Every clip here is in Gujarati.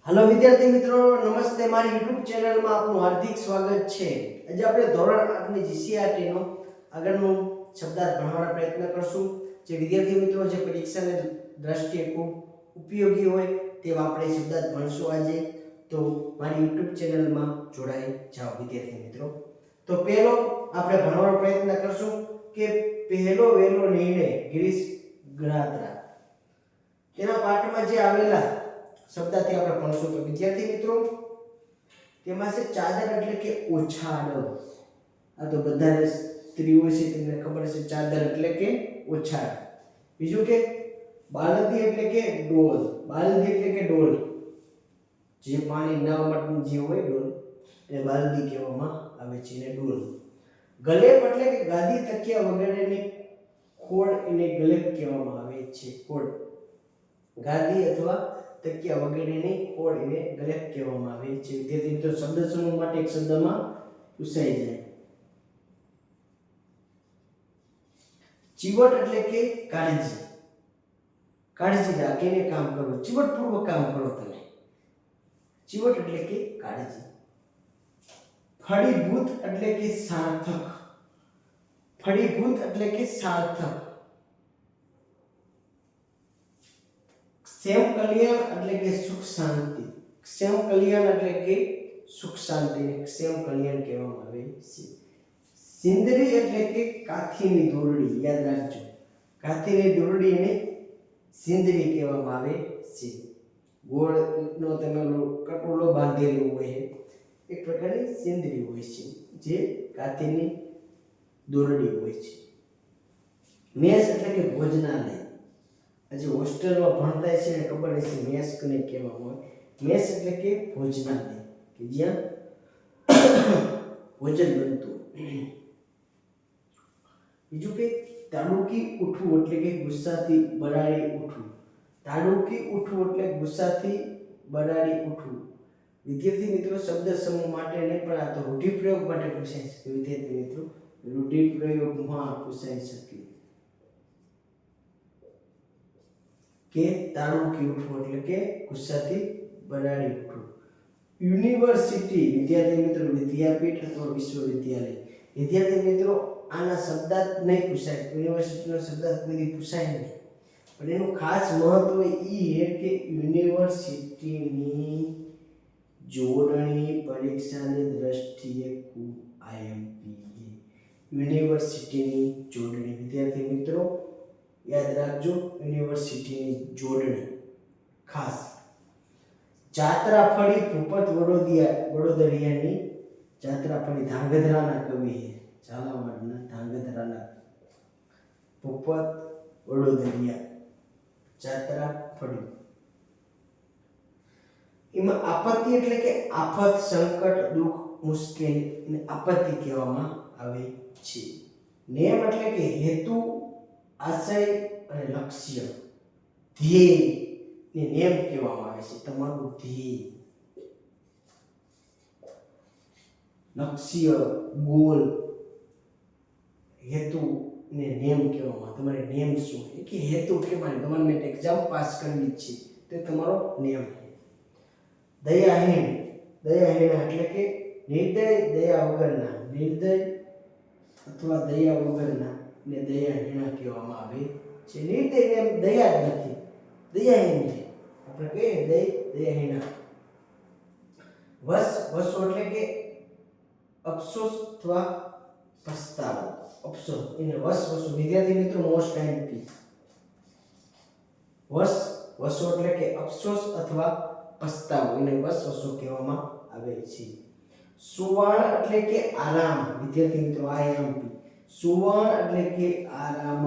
हेलो विद्यार्थी मित्रों, नमस्ते। मारी यूट्यूब चैनल में आपનું हार्दिक સ્વાગત છે। આજે આપણે ધોરણ 8 ની જીસીઆરટી નો આગળનો શબ્દાર્થ ભણવાનો પ્રયત્ન કરશું। જે વિદ્યાર્થી મિત્રો જે પરીક્ષાની દ્રષ્ટિએ ખૂબ ઉપયોગી હોય તેવા આપણે શબ્દાર્થ ભણશું આજે। તો મારી યુટ્યુબ ચેનલમાં જોડાઈ જાઓ વિદ્યાર્થી મિત્રો। તો પહેલો આપણે ભણવાનો પ્રયત્ન કરશું કે પહેલો વહેલો નિર્ણય ગિરીશ ગણાત્રા। તેના પાઠમાં જે આવેલા શબ્દાર્થી આપણે ભણશું। તો વિદ્યાર્થી મિત્રો તેમાં છે ચાદર એટલે કે ઓછાડ। આ તો બધા સ્ત્રીઓ છે તેમને ખબર છે ચાદર એટલે કે ઓછાડ। બીજું કે બાલદી એટલે કે ડોલ। બાલદી એટલે કે ડોલ, જે પાણી નાવા માટેની જે હોય ડોલ એને બાલદી કહેવામાં આવે છે, એને ડોલ। ગલેપ એટલે કે ગાદી તકિયા વગેરેની ખોળ એને ગલેપ કહેવામાં આવે છે, ખોળ। ગાદી અથવા તકિયા વગેરેની ખોળ એને ગલેપ કહેવામાં આવે છે। વિદ્યાર્થી મિત્રો શબ્દ સમૂહ માટે એક શબ્દમાં પૂછાઈ જાય। ચીવટ એટલે કે કાળજી। કાળજી રાખીને કામ કરો, ચીવટપૂર્વક કામ કરો તમે। ચીવટ એટલે કે કાળજી। ફળીભૂત એટલે કે સાર્થક। ફળીભૂત એટલે કે સાર્થક। ક્ષેમ કલ્યાણ એટલે કે સુખ શાંતિ। ક્ષેમ કલ્યાણ એટલે કે સુખ શાંતિને ક્ષેમ કલ્યાણ કહેવામાં આવે છે। સિંદરી એટલે કે કાથીની દોરડી, યાદ રાખજો, કાથીની દોરડી એને સિંદરી કહેવામાં આવે છે। ગોળનો તમે કટોલો બાંધેલો હોય એક પ્રકારની સિંદરી હોય છે, જે કાથીની દોરડી હોય છે। મેસ એટલે કે ભોજનાલય। આજે હોસ્ટેલમાં ભણતા છે ને ખબર હશે મેસ કોને કહેવામાં આવે। મેસ એટલે કે ભોજનાલય કે જ્યાં ભોજન બનતું। બીજું કે તાડુકી ઉઠવું એટલે કે ગુસ્સાથી બરાડી ઉઠવું। તાડુકી ઉઠવું એટલે ગુસ્સાથી બરાડી ઉઠવું। વિદ્યાર્થી મિત્રો શબ્દ સમૂહ માટે નહીં પણ આ તો રૂઢિપ્રયોગ માટે પૂછાય છે। વિદ્યાર્થી મિત્રો રૂઢિપ્રયોગમાં પૂછાઈ શકે કે તાડુકી ઉઠવું એટલે કે ગુસ્સાથી બરાડી ઉઠવું। યુનિવર્સિટી વિદ્યાર્થી મિત્રો વિદ્યાપીઠ અથવા વિશ્વવિદ્યાલય। વિદ્યાર્થી મિત્રો આના શબ્દાર્થ નહીં પૂછાય, યુનિવર્સિટીનો શબ્દાર્થ કોઈ પૂછાય નહીં, પણ એનું ખાસ મહત્વ એ છે કે યુનિવર્સિટીની જોડણી પરીક્ષાની દ્રષ્ટિએ ખૂબ આઈએમપી। યુનિવર્સિટીની જોડણી વિદ્યાર્થી મિત્રો યાદ રાખજો, યુનિવર્સિટીની જોડણી ખાસ। જાત્રાફળી ભૂપત વડોદરિયાની। જાત્રાફળી ધાંગધ્રાના કવિ છે, ઝાલાવાડના ધાંગધ્રાના ભૂપત વડોદરિયા। જાત્રાફળી એમાં આપત્તિ એટલે કે આફત, સંકટ, દુઃખ, મુશ્કેલી એને આપત્તિ કહેવામાં આવે છે। નેમ એટલે કે હેતુ, આશય અને લક્ષ્ય, ધ્યેય ને નેમ કહેવામાં આવે છે, તમારું ધ્યેય, લક્ષ્ય, ગોલ, હેતુ ને નેમ કહેવામાં। તમારે નેમ શું કે હેતુ કે મારે ગવર્નમેન્ટ એક્ઝામ પાસ કરવી છે તે તમારો નેમ છે। દયાહીન, દયાહીન એટલે કે નિર્દય, દયા વગરના। નિર્દય અથવા દયા વગરના ને દયાહીણા કહેવામાં આવે છે। નિર્દય એમ દયા જ નથી, દયાહીન છે, આપણે કહીએ દયાહીણા। વસો એટલે કે અફસોસ અથવા પસ્તાવો, અફસોસ એને વસો। વિદ્યાર્થી મિત્રો મોસ્ટ આઈએમપી વસો એટલે કે અફસોસ અથવા પસ્તાવો એને વસો કહેવામાં આવે છે। સુવર્ણ એટલે કે આરામ વિદ્યાર્થી મિત્રો આઈએમપી। સુવર્ણ એટલે કે આરામ,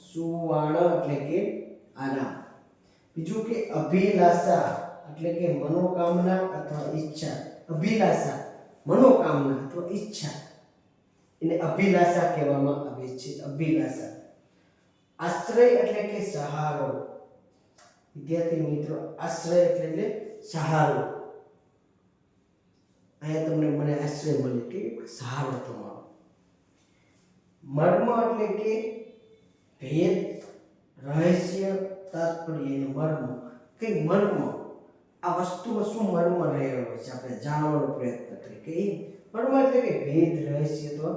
સુવર્ણ એટલે કે આરામ। બીજું કે અભિલાષા એટલે કે મનોકામના અથવા ઈચ્છા। અભિલાષા મનોકામના અથવા ઈચ્છા એને અભિલાષા કહેવામાં આવે છે, અભિલાષા। આશ્રય એટલે કે સહારો વિદ્યાર્થી મિત્રો, આશ્રય એટલે સહારો। અહીંયા તમને મને આશ્રય મળે કે સહારો તમારો। મર્મ એટલે કે ભેદ, રહસ્ય, તાત્પર્ય, મર્મ કે મર્મ આ વસ્તુમાં શું મર્મ રહેલો છે આપણે જાણવાનો પ્રયત્ન કરીએ કે મર્મ એટલે કે ભેદ, રહસ્ય અથવા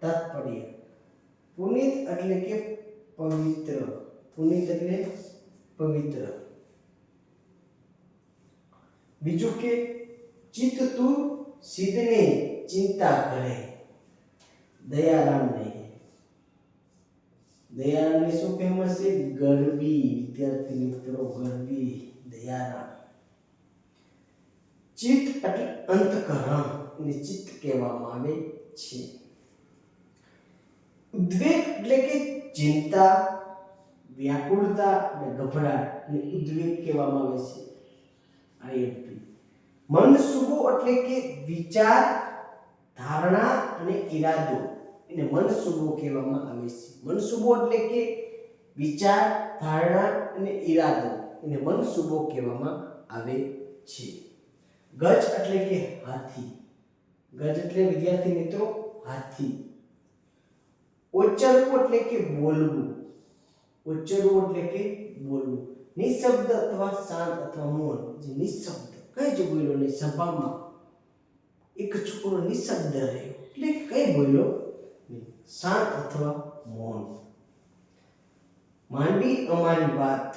તાત્પર્ય. પુનિત એટલે કે પવિત્ર. પુનિત એટલે પવિત્ર. બીજું કે ચિત્ત તું સિદ્ધને ચિંતા કરે. દયારામ નહીં. દયારામની શું ફેમસ છે? ગરબી. વિદ્યાર્થી મિત્રો, ગરબી, દયારામ. ચિત્ત એટલે અંતકરણ, એને ચિત્ત કહેવામાં આવે છે. ઉદ્વેગ એટલે કે ચિંતા, વ્યાકુળતા અને ગભરાટ, અને ઉદ્વેગ કહેવામાં આવે છે. આઈએમપી. મનસુબો એટલે કે વિચાર, ધારણા અને ઈરાદો, એને મનસુબો કહેવામાં આવે છે. મનસુબો એટલે કે વિચાર, ધારણા અને ઈરાદો, એને મનસુબો કહેવામાં આવે છે. ગજ એટલે કે હાથી. ગજ એટલે વિદ્યાર્થી મિત્રો હાથી. ઉચ્ચારવું એટલે કે બોલવું. ઉચ્ચારવું એટલે કે બોલવું. નિશબ્દ અથવા શાંત અથવા મૌન. જે નિશબ્દ કઈ જ બોલ્યો નહીં સભામાં, એક છોકરો નિશબ્દ રહ્યો એટલે કઈ બોલ્યો નહીં, શાંત અથવા મૌન. માંડી અમારી વાત,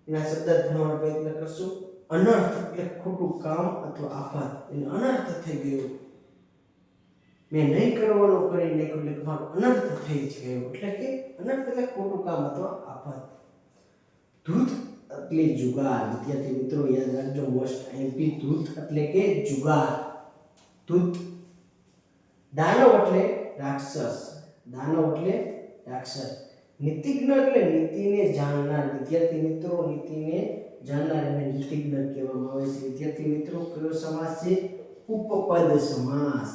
એના શબ્દ ભણવાનો પ્રયત્ન કરશું. અનર્થ એટલે ખોટું કામ અથવા આફત, એને અનર્થ થઈ ગયો, મેં નહીં કરવાનું કરી નાખ્યું એટલે મારો અનર્થ થઈ ગયો, એટલે કે અનર્થ એટલે ખોટું કામ અથવા આફત. ધૂત એટલે જુગાર. વિદ્યાર્થી મિત્રો યાદ રાખજો, મોસ્ટ આઈએમપી. ધૂત એટલે કે જુગાર. ધૂત. દાનવ એટલે રાક્ષસ. દાનવ એટલે રાક્ષસ. નીતિજ્ઞ એટલે નીતિને જાણનાર. વિદ્યાર્થી મિત્રો નીતિને જાણનાર એને નીતિજ્ઞ કહેવામાં આવે છે. વિદ્યાર્થી મિત્રો કયો સમાસ છે? ઉપપદ સમાસ.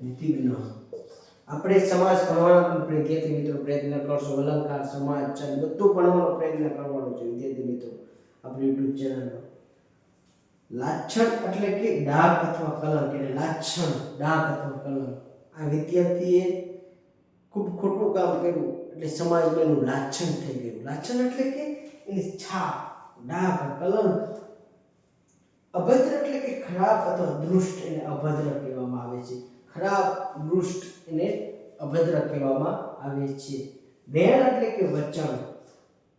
નીતિજ્ઞ. આપણે સમાસ ભણવાનો વિદ્યાર્થી મિત્રો પ્રયત્ન કરશો. અલંકાર, સમાજ, છંદ બધું ભણવાનો પ્રયત્ન કરવાનો છે વિદ્યાર્થી મિત્રો આપણી YouTube ચેનલમાં. લાછન એટલે કે ડાઘ અથવા કલંક, એટલે લાછન, ડાઘ અથવા કલંક. આ વિદ્યાર્થીએ ખૂબ ખોટું કામ કર્યું એટલે સમાજમાં એનું લાછન થઈ ગયું. લાછન એટલે કે એની છાપ, ડાઘ, કલંક. અભદ્ર એટલે કે ખરાબ અથવા દુષ્ટ, એને અભદ્ર કહેવામાં આવે છે. ખરાબ, દુષ્ટ એને અભદ્ર કહેવામાં આવે છે. વેણ એટલે કે વચન.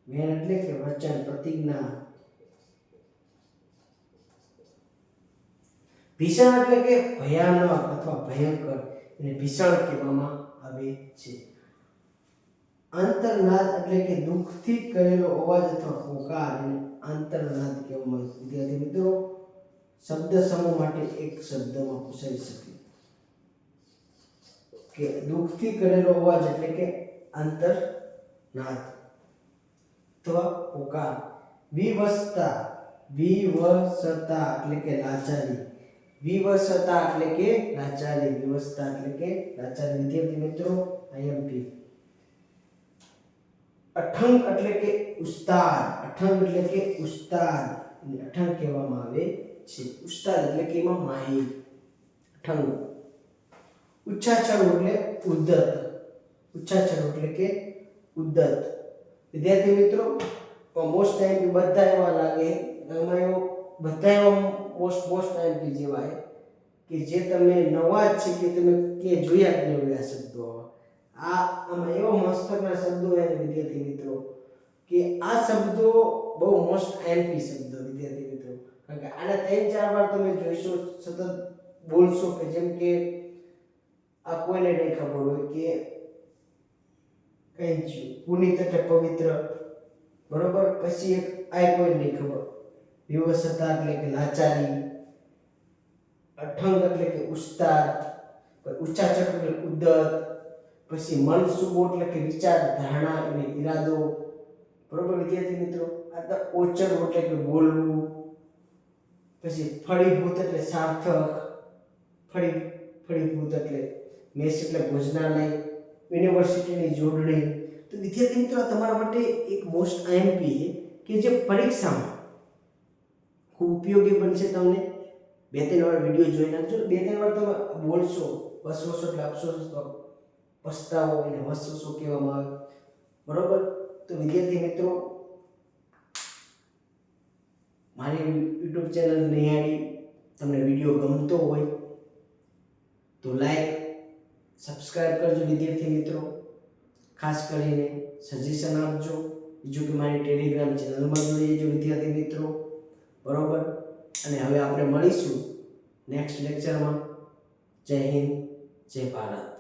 વેણ એટલે કે વચન, પ્રતિજ્ઞા. ભીષણ એટલે કે ભયાનક અથવા ભયંકર, એને ભીષણ કહેવામાં આવે છે. અંતર્નાદ એટલે કે દુઃખથી કરેલો અવાજ અથવા પોકાર, એને અંતર્નાદ કહેવામાં આવે છે. વિદ્યાર્થી મિત્રો શબ્દ સમૂહ માટે એક શબ્દમાં પૂછાઈ શકે કે દુઃખથી કરેલો અવાજ એટલે કે અંતર્નાદ અથવા પોકાર. વિવસતા. વિવસતા એટલે કે લાચારી. વિવસતા એટલે કે લાચારી. વિવસતા એટલે કે લાચારી. વિદ્યાર્થી મિત્રો આઈએમપી. અઠંગ એટલે કે ઉસ્તાદ. અઠંગ એટલે કે ઉસ્તાદ, અઠંગ કહેવામાં આવે છે. ઉસ્તાદ એટલે કે એમાં માહિર. અઠંગ. ઉચ્ચાચર એટલે ઉદ્ધત. ઉચ્ચાચર એટલે કે ઉદ્ધત. વિદ્યાર્થી મિત્રો મોસ્ટ ટાઈમ બધા એવા લાગે, એમાં એવો બધા એવા મોસ્ટ ટાઈમ જેવા કે જે તમે નવા જ છે કે તમે કે જોયા જ નહીં હોય આ શબ્દો. આમાં એવા મસ્તકના શબ્દો હોય વિદ્યાર્થી મિત્રો કે આ શબ્દો બહુ મોસ્ટ આઈએમપી શબ્દો વિદ્યાર્થી મિત્રો. કારણ કે આના 3-4 વાર તમે જોઈશો, સતત બોલશો કે જેમ કે આ કોઈને નહીં ખબર હોય કે કઈ જ પુનિત એટલે પવિત્ર, બરોબર. પછી એક આ કોઈ નહીં ખબર. વિવસતા એટલે કે લાચારી. અઠંગ એટલે કે ઉસ્તાદ. ઉચ્ચાચક એટલે ઉદ્ધત. પછી મનસુબો એટલે કે વિચાર, ધારણા અને ઈરાદો, બરોબર વિદ્યાર્થી મિત્રો. આ તો ઓચર એટલે કે બોલવું. પછી ફળીભૂત એટલે સાર્થક. ફળીભૂત એટલે મેસ એટલે ભોજનાલય, યુનિવર્સિટીની જોડણી. તો વિદ્યાર્થી મિત્રો તમારા માટે એક મોસ્ટ આઈએમપી કે જે પરીક્ષામાં ખૂબ ઉપયોગી બનશે. તમને 2-3 વાર વિડીયો જોઈ નાખજો. 2-3 વાર તમે બોલશો. વસવસો એટલે અફસોસ તો પસ્તાવો, એને વસવસો કહેવામાં આવે, બરોબર. તો વિદ્યાર્થી મિત્રો મારી યુટ્યુબ ચેનલ નિહાળી તમને વિડીયો ગમતો હોય તો લાઈક સબસ્ક્રાઇબ કરજો વિદ્યાર્થી મિત્રો. ખાસ કરીને સજેશન આપજો. બીજું કે મારી ટેલિગ્રામ ચેનલમાં જોડી લેજો વિદ્યાર્થી મિત્રો. બરોબર. અને હવે આપણે મળીશું નેક્સ્ટ લેક્ચરમાં. જય હિન્દ, જય ભારત.